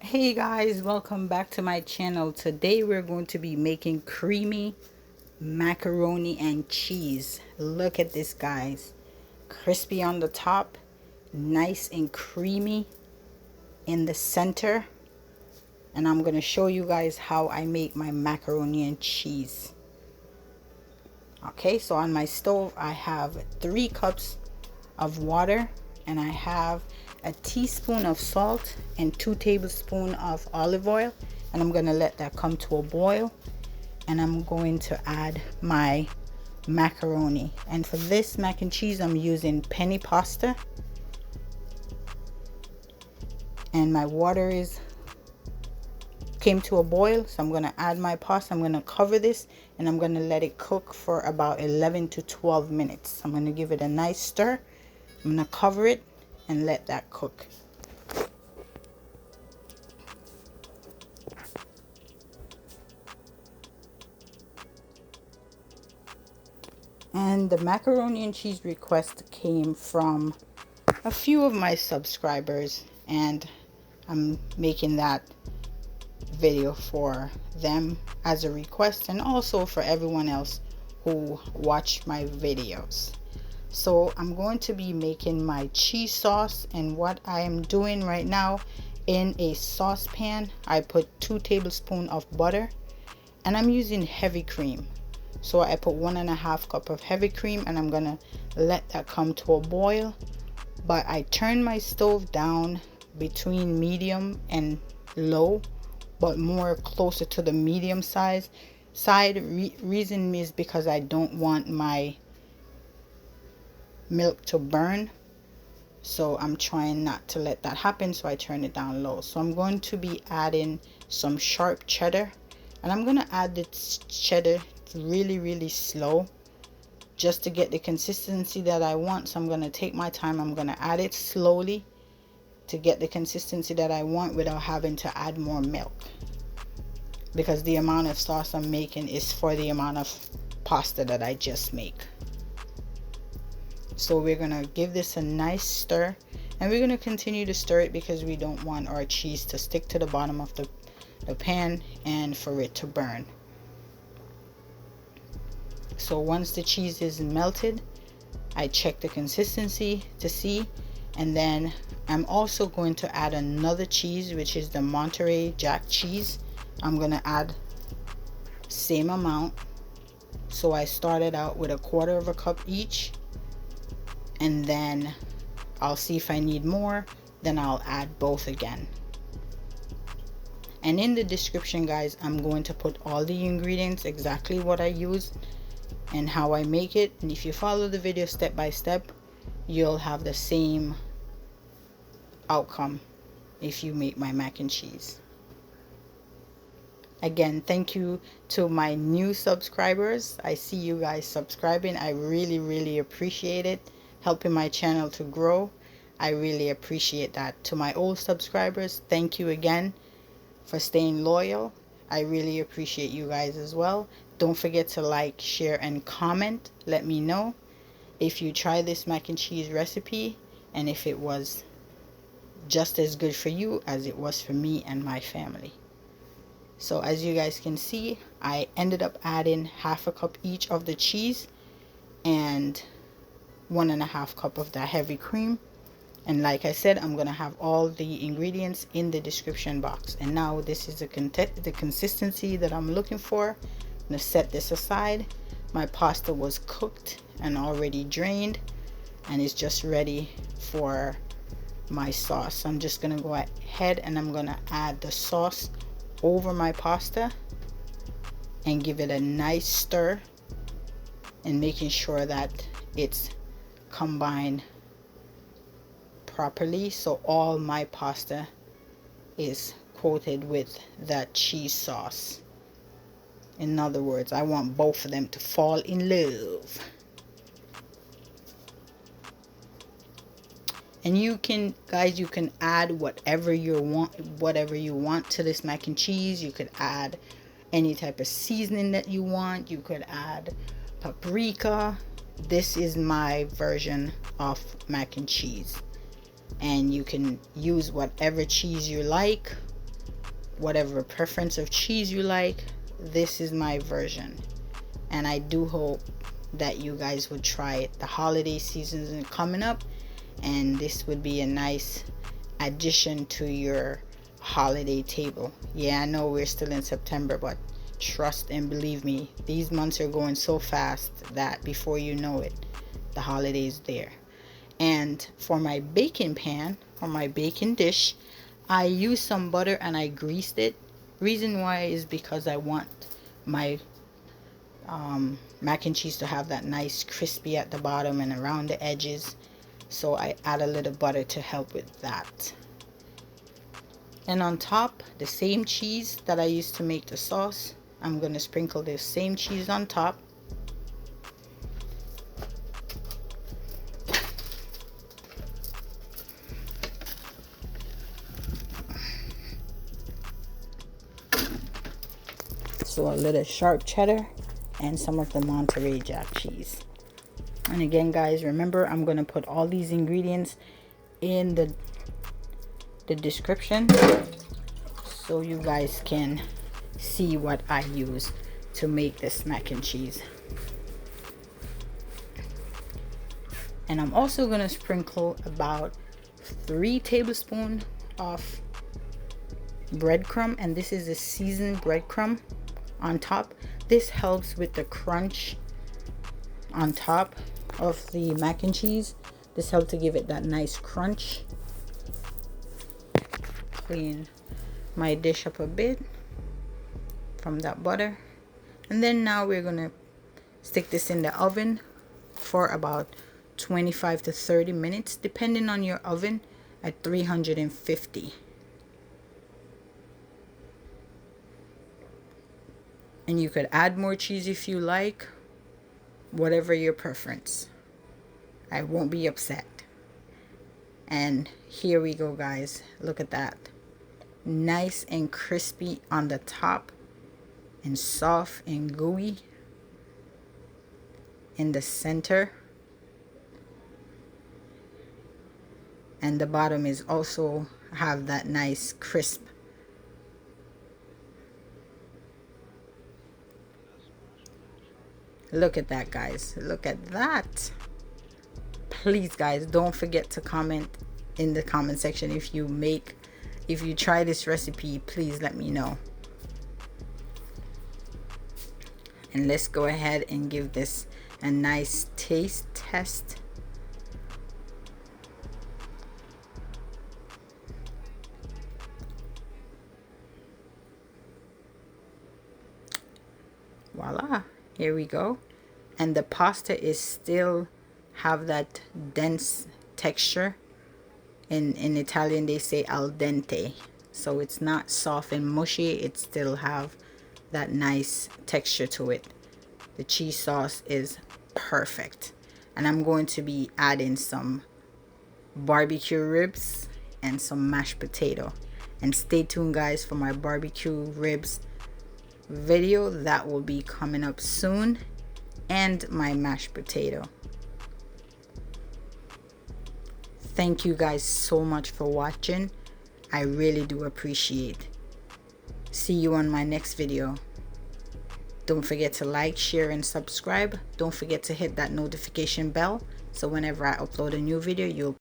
Hey guys, welcome back to my channel. Today we're going to be making creamy macaroni and cheese. Look at this, guys. Crispy on the top, nice and creamy in the center. And I'm going to show you guys how I make my macaroni and cheese. Okay, so on my stove I have 3 cups of water, and I have a teaspoon of salt and 2 tablespoons of olive oil, and I'm going to let that come to a boil, and I'm going to add my macaroni. And for this mac and cheese I'm using penne pasta, and my water came to a boil, so I'm going to add my pasta. I'm going to cover this and I'm going to let it cook for about 11 to 12 minutes. I'm going to give it a nice stir. I'm going to cover it and let that cook. And the macaroni and cheese request came from a few of my subscribers, and I'm making that video for them as a request, and also for everyone else who watched my videos. So I'm going to be making my cheese sauce, and what I am doing right now, in a saucepan I put 2 tablespoons of butter, and I'm using heavy cream. So I put 1.5 cup of heavy cream, and I'm gonna let that come to a boil. But I turn my stove down between medium and low, but more closer to the medium side. Reason is because I don't want my milk to burn, so I'm trying not to let that happen, so I turn it down low. So I'm going to be adding some sharp cheddar, and I'm going to add the cheddar really slow, just to get the consistency that I want. So I'm going to take my time. I'm going to add it slowly to get the consistency that I want without having to add more milk, because the amount of sauce I'm making is for the amount of pasta that I just make. So we're gonna give this a nice stir, and we're gonna continue to stir it because we don't want our cheese to stick to the bottom of the pan and for it to burn. So once the cheese is melted, I check the consistency to see, and then I'm also going to add another cheese, which is the Monterey Jack cheese. I'm gonna add same amount. So I started out with 1/4 cup each, and then I'll see if I need more, then I'll add both again. And in the description, guys, I'm going to put all the ingredients, exactly what I use and how I make it. And if you follow the video step by step, you'll have the same outcome if you make my mac and cheese. Again, thank you to my new subscribers. I see you guys subscribing. I really appreciate it, helping my channel to grow. I really appreciate that. To my old subscribers, thank you again for staying loyal. I really appreciate you guys as well. Don't forget to like, share, and comment. Let me know if you try this mac and cheese recipe and if it was just as good for you as it was for me and my family. So as you guys can see, I ended up adding 1/2 cup each of the cheese and 1.5 cup of that heavy cream. And like I said, I'm gonna have all the ingredients in the description box. And now this is the consistency that I'm looking for. I'm gonna set this aside. My pasta was cooked and already drained, and it's just ready for my sauce. So I'm just gonna go ahead and I'm gonna add the sauce over my pasta and give it a nice stir, and making sure that it's combined properly, so all my pasta is coated with that cheese sauce. In other words, I want both of them to fall in love. And you can, guys, you can add whatever you want to this mac and cheese. You could add any type of seasoning that you want. You could add paprika. This is my version of mac and cheese, and you can use whatever cheese you like. whatever preference of cheese you like, this is my version. And I do hope that you guys would try it. The holiday season is coming up, and this would be a nice addition to your holiday table. Yeah, I know we're still in September, but trust and believe me, these months are going so fast that before you know it, the holidays there. And for my baking pan or my baking dish, I used some butter and I greased it. Reason why is because I want my mac and cheese to have that nice crispy at the bottom and around the edges. So I add a little butter to help with that. And on top, the same cheese that I used to make the sauce, I'm going to sprinkle the same cheese on top. So a little sharp cheddar and some of the Monterey Jack cheese. And again, guys, remember, I'm going to put all these ingredients in the description so you guys can see what I use to make this mac and cheese. And I'm also going to sprinkle about 3 tablespoons of breadcrumb, and this is a seasoned breadcrumb on top. This helps with the crunch on top of the mac and cheese. This helps to give it that nice crunch. Clean my dish up a bit from that butter, and then now we're gonna stick this in the oven for about 25 to 30 minutes depending on your oven, at 350. And you could add more cheese if you like, whatever your preference. I won't be upset. And here we go, guys. Look at that. Nice and crispy on the top and soft and gooey in the center. And the bottom is also have that nice crisp. Look at that, guys. Look at that. Please, guys, don't forget to comment in the comment section if you try this recipe. Please let me know. And let's go ahead and give this a nice taste test. Voila, here we go. And the pasta is still have that dense texture. In Italian they say al dente, so it's not soft and mushy, it still have that nice texture to it. The cheese sauce is perfect. And I'm going to be adding some barbecue ribs and some mashed potato. And stay tuned, guys, for my barbecue ribs video that will be coming up soon, and my mashed potato. Thank you guys so much for watching. I really do appreciate. See you on my next video. Don't forget to like, share, and subscribe. Don't forget to hit that notification bell so whenever I upload a new video, you'll